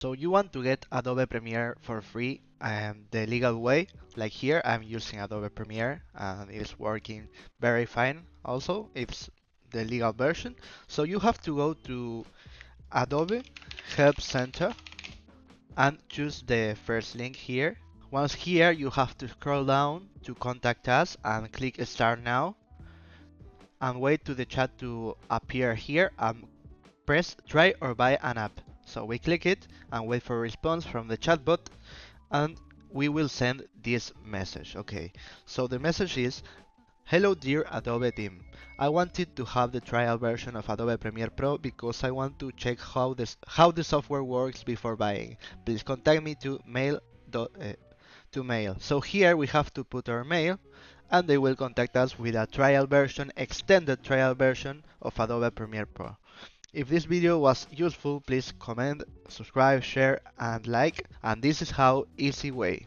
So you want to get Adobe Premiere for free the legal way, like here I'm using Adobe Premiere and it's working very fine also, it's the legal version. So you have to go to Adobe Help Center and choose the first link here. Once here you have to scroll down to contact us and click start now and wait to the chat to appear here and press try or buy an app. So we click it and wait for a response from the chatbot and we will send this message. Okay, so the message is, hello dear Adobe team. I wanted to have the trial version of Adobe Premiere Pro because I want to check how the software works before buying. Please contact me to mail. So here we have to put our mail and they will contact us with a trial version, extended trial version of Adobe Premiere Pro. If this video was useful, please comment, subscribe, share and like, and this is how easy way.